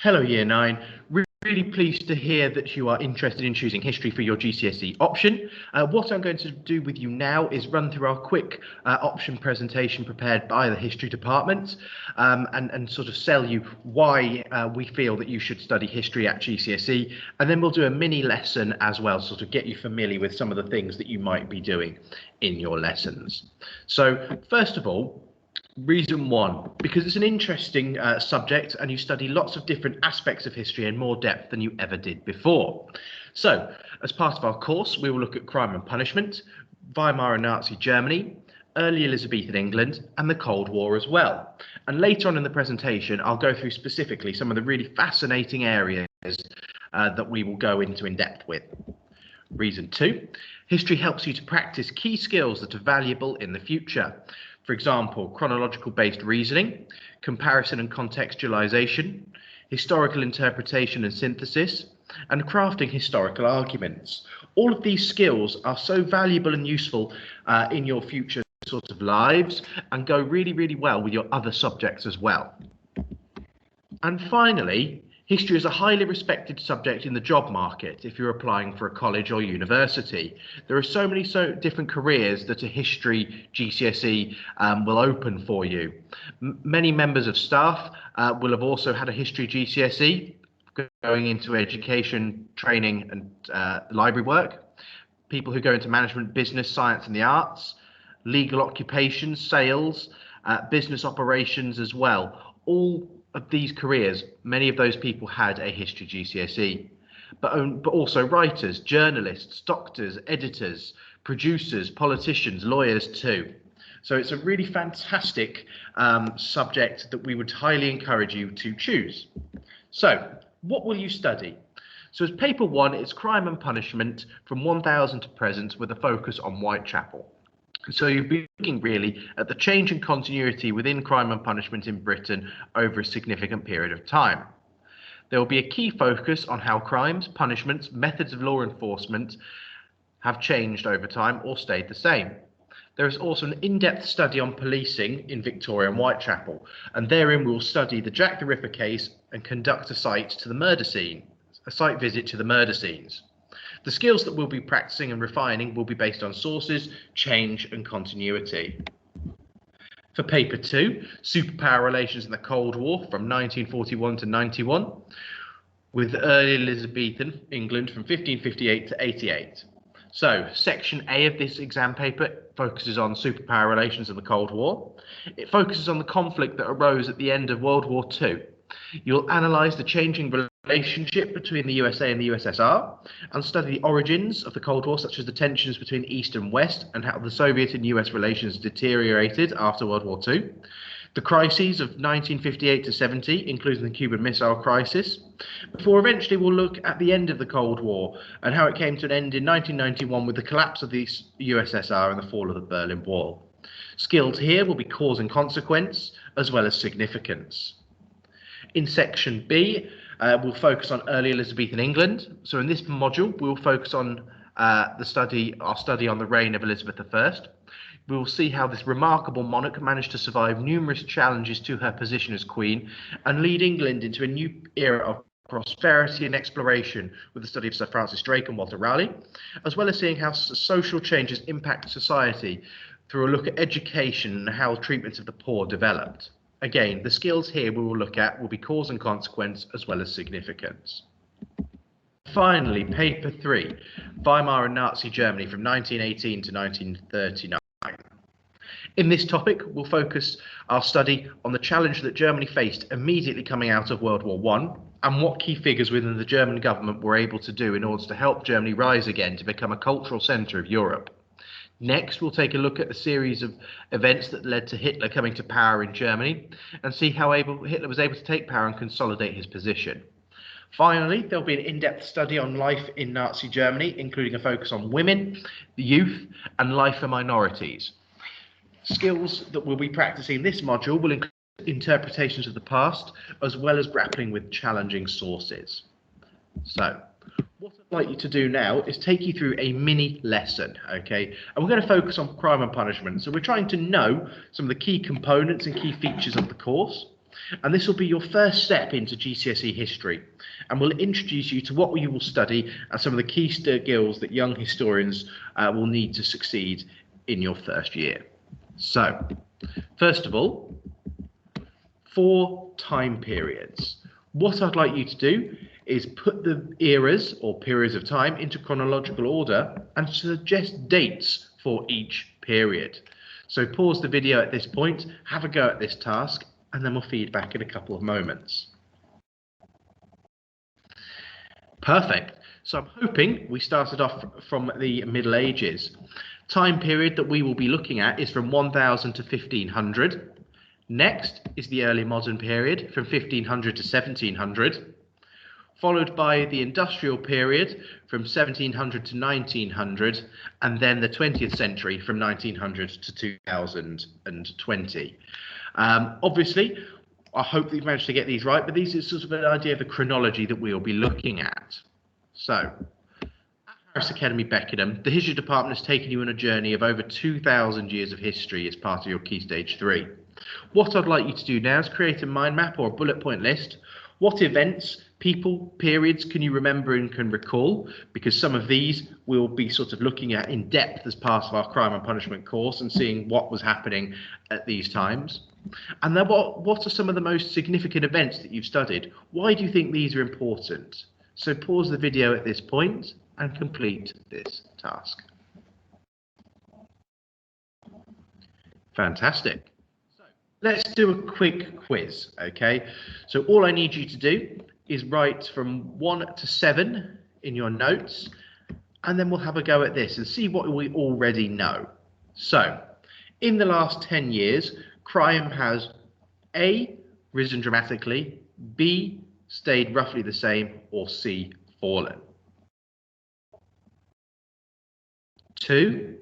Hello, Year 9. Really pleased to hear that you are interested in choosing history for your GCSE option. What I'm going to do with you now is run through our quick option presentation prepared by the history department and sort of sell you why we feel that you should study history at GCSE. And then we'll do a mini lesson as well, sort of get you familiar with some of the things that you might be doing in your lessons. So first of all, reason one, because it's an interesting subject and you study lots of different aspects of history in more depth than you ever did before. So, as part of our course, we will look at crime and punishment, Weimar and Nazi Germany, early Elizabethan England, and the Cold War as well. And later on in the presentation, I'll go through specifically some of the really fascinating areas that we will go into in depth with. Reason two, history helps you to practice key skills that are valuable in the future. For example, chronological-based reasoning, comparison and contextualization, historical interpretation and synthesis, and crafting historical arguments. All of these skills are so valuable and useful in your future sort of lives and go really, really well with your other subjects as well. And finally, history is a highly respected subject in the job market if you're applying for a college or university. There are so many different careers that a history GCSE will open for you. Many members of staff will have also had a history GCSE going into education, training and library work. People who go into management, business, science and the arts, legal occupations, sales, business operations as well. All of these careers, many of those people had a history GCSE, but also writers, journalists, doctors, editors, producers, politicians, lawyers too. So it's a really fantastic subject that we would highly encourage you to choose. So what will you study? So as paper one, it's crime and punishment from 1000 to present with a focus on Whitechapel. So you'll be looking really at the change in continuity within crime and punishment in Britain over a significant period of time. There will be a key focus on how crimes, punishments, methods of law enforcement have changed over time or stayed the same. There is also an in-depth study on policing in Victoria and Whitechapel, and therein we'll study the Jack the Ripper case and conduct a site visit to the murder scenes. The skills that we'll be practicing and refining will be based on sources, change and continuity. For paper two, superpower relations in the Cold War from 1941 to 91, with early Elizabethan England from 1558 to 88. So section A of this exam paper focuses on superpower relations in the Cold War. It focuses on the conflict that arose at the end of World War II. You'll analyse the changing relationship between the USA and the USSR and study the origins of the Cold War, such as the tensions between East and West and how the Soviet and US relations deteriorated after World War II. The crises of 1958 to 70, including the Cuban Missile Crisis, before eventually we'll look at the end of the Cold War and how it came to an end in 1991 with the collapse of the USSR and the fall of the Berlin Wall. Skills here will be cause and consequence, as well as significance. In section B, we'll focus on early Elizabethan England. So in this module, we'll focus on our study on the reign of Elizabeth I. We'll see how this remarkable monarch managed to survive numerous challenges to her position as queen and lead England into a new era of prosperity and exploration with the study of Sir Francis Drake and Walter Raleigh, as well as seeing how social changes impact society through a look at education and how treatment of the poor developed. Again, the skills here we will look at will be cause and consequence as well as significance. Finally, paper 3, Weimar and Nazi Germany from 1918 to 1939. In this topic, we'll focus our study on the challenge that Germany faced immediately coming out of World War I and what key figures within the German government were able to do in order to help Germany rise again to become a cultural centre of Europe. Next, we'll take a look at the series of events that led to Hitler coming to power in Germany and see how Hitler was able to take power and consolidate his position. Finally, there'll be an in-depth study on life in Nazi Germany, including a focus on women, the youth, and life for minorities. Skills that we'll be practicing in this module will include interpretations of the past, as well as grappling with challenging sources. So, what I'd like you to do now is take you through a mini lesson, okay? And we're going to focus on crime and punishment. So we're trying to know some of the key components and key features of the course. And this will be your first step into GCSE history, and will introduce you to what you will study and some of the key skills that young historians will need to succeed in your first year. So, first of all, 4 time periods. What I'd like you to do is put the eras or periods of time into chronological order and suggest dates for each period. So pause the video at this point, have a go at this task, and then we'll feed back in a couple of moments. Perfect. So I'm hoping we started off from the Middle Ages. Time period that we will be looking at is from 1000 to 1500. Next is the early modern period from 1500 to 1700, followed by the industrial period from 1700 to 1900, and then the 20th century from 1900 to 2020. Obviously, I hope that you've managed to get these right, but these are sort of an idea of the chronology that we'll be looking at. So, at Harris Academy, Beckenham, the History Department has taken you on a journey of over 2,000 years of history as part of your Key Stage 3. What I'd like you to do now is create a mind map or a bullet point list. What events, people, periods can you remember and can recall? Because some of these we'll be sort of looking at in depth as part of our crime and punishment course and seeing what was happening at these times. And then what are some of the most significant events that you've studied? Why do you think these are important? So pause the video at this point and complete this task. Fantastic. So let's do a quick quiz, okay? So all I need you to do is write from 1 to 7 in your notes, and then we'll have a go at this and see what we already know. So, in the last 10 years, crime has A, risen dramatically, B, stayed roughly the same, or C, fallen. 2,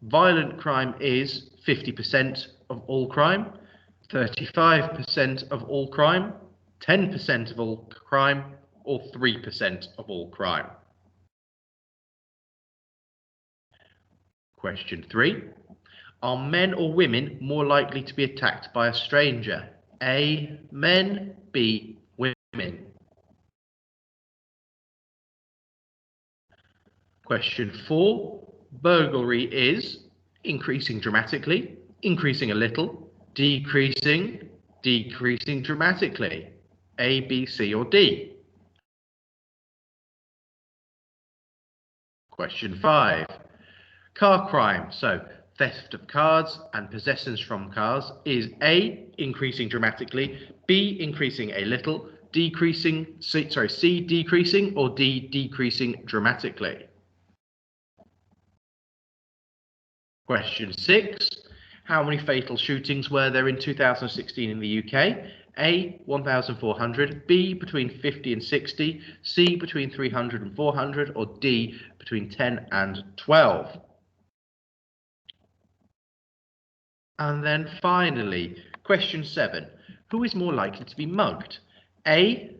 violent crime is 50% of all crime, 35% of all crime, 10% of all crime, or 3% of all crime. Question 3. Are men or women more likely to be attacked by a stranger? A, men, B, women. Question 4. Burglary is increasing dramatically, increasing a little, decreasing, decreasing dramatically. A, B, C, or D. Question 5. Car crime, so theft of cars and possessions from cars, is A, increasing dramatically, B, increasing a little, C, decreasing, or D, decreasing dramatically. Question 6. How many fatal shootings were there in 2016 in the UK? A, 1,400, B, between 50 and 60, C, between 300 and 400, or D, between 10 and 12. And then finally, question 7. Who is more likely to be mugged? A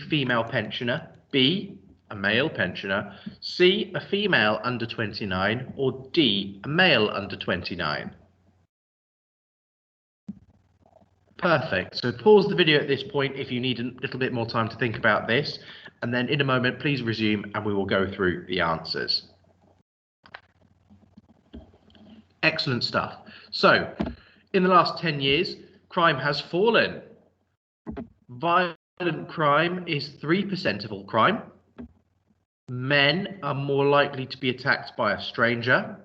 female pensioner, B, a male pensioner, C, a female under 29, or D, a male under 29. Perfect. So pause the video at this point if you need a little bit more time to think about this, and then in a moment, please resume and we will go through the answers. Excellent stuff. So, in the last 10 years, crime has fallen. Violent crime is 3% of all crime. Men are more likely to be attacked by a stranger.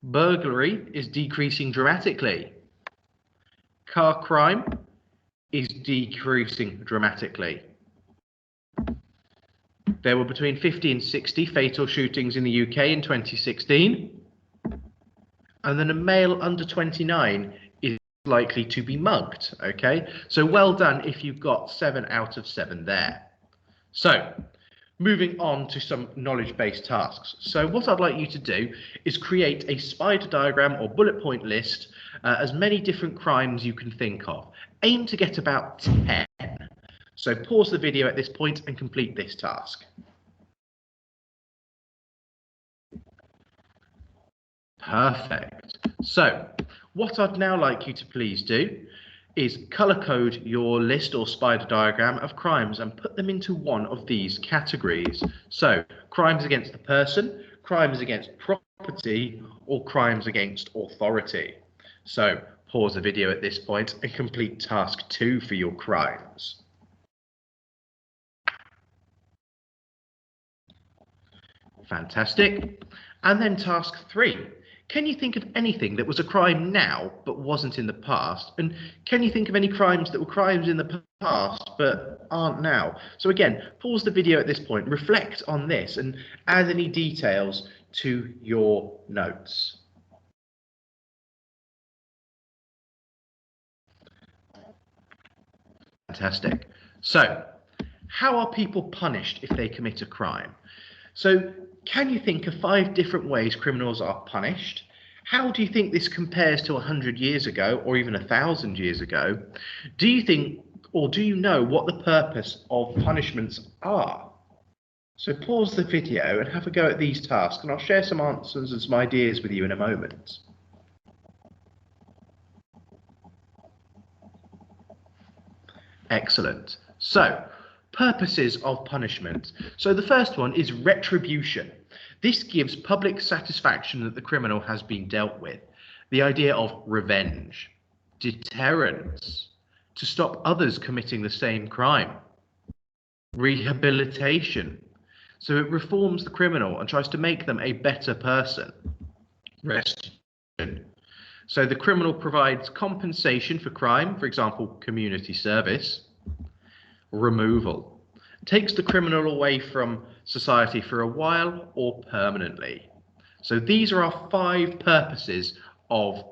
Burglary is decreasing dramatically. Car crime is decreasing dramatically. There were between 50 and 60 fatal shootings in the UK in 2016. And then a male under 29 is likely to be mugged, okay? So well done if you've got 7 out of 7 there. So, moving on to some knowledge-based tasks. So what I'd like you to do is create a spider diagram or bullet point list, as many different crimes you can think of. Aim to get about 10. So pause the video at this point and complete this task. Perfect. So what I'd now like you to please do is color code your list or spider diagram of crimes and put them into one of these categories. So crimes against the person, crimes against property, or crimes against authority. So pause the video at this point and complete task 2 for your crimes. Fantastic. And then task 3. Can you think of anything that was a crime now but wasn't in the past? And can you think of any crimes that were crimes in the past but aren't now? So again, pause the video at this point, reflect on this and add any details to your notes. Fantastic. So, how are people punished if they commit a crime? So, can you think of 5 different ways criminals are punished? How do you think this compares to 100 years ago or even 1,000 years ago? Do you think or do you know what the purpose of punishments are? So pause the video and have a go at these tasks, and I'll share some answers and some ideas with you in a moment. Excellent. So, purposes of punishment. So the first one is retribution. This gives public satisfaction that the criminal has been dealt with. The idea of revenge, deterrence, to stop others committing the same crime, rehabilitation. So it reforms the criminal and tries to make them a better person. Restitution. So the criminal provides compensation for crime, for example, community service. Removal. Takes the criminal away from society for a while or permanently. So these are our 5 purposes of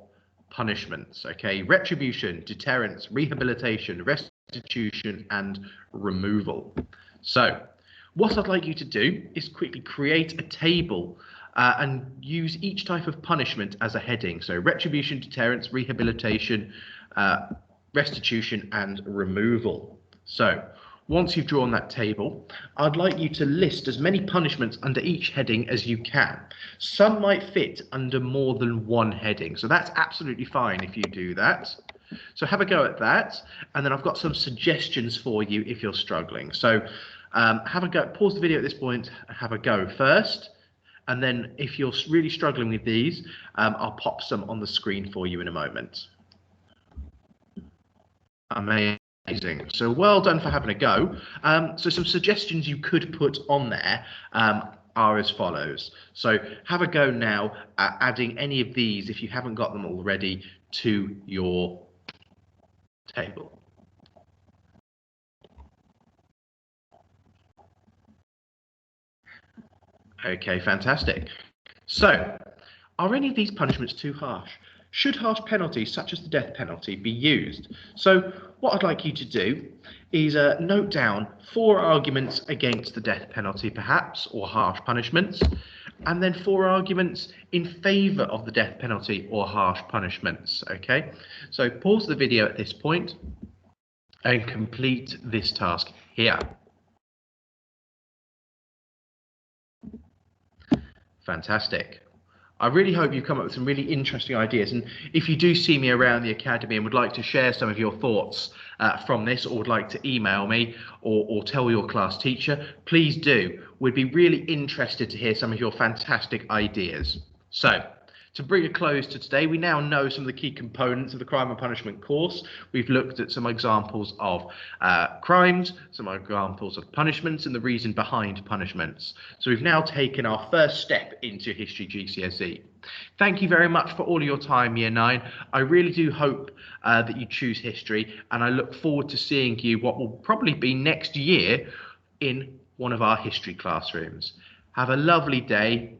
punishments, okay? Retribution, deterrence, rehabilitation, restitution, and removal. So what I'd like you to do is quickly create a table and use each type of punishment as a heading. So retribution, deterrence, rehabilitation, restitution, and removal. So once you've drawn that table, I'd like you to list as many punishments under each heading as you can. Some might fit under more than one heading, so that's absolutely fine if you do that. So have a go at that, and then I've got some suggestions for you if you're struggling. So have a go, pause the video at this point, have a go first, and then if you're really struggling with these, I'll pop some on the screen for you in a moment. Amazing. So well done for having a go. So some suggestions you could put on there are as follows. So have a go now at adding any of these if you haven't got them already to your table. Okay, fantastic. So are any of these punishments too harsh? Should harsh penalties such as the death penalty be used? So what I'd like you to do is note down 4 arguments against the death penalty perhaps, or harsh punishments, and then 4 arguments in favour of the death penalty or harsh punishments, okay? So pause the video at this point and complete this task here. Fantastic. I really hope you've come up with some really interesting ideas, and if you do see me around the academy and would like to share some of your thoughts from this, or would like to email me or tell your class teacher, please do. We'd be really interested to hear some of your fantastic ideas. So to bring a close to today, we now know some of the key components of the crime and punishment course. We've looked at some examples of crimes, some examples of punishments, and the reason behind punishments. So we've now taken our first step into History GCSE. Thank you very much for all of your time, Year 9. I really do hope that you choose history, and I look forward to seeing you what will probably be next year in one of our history classrooms. Have a lovely day.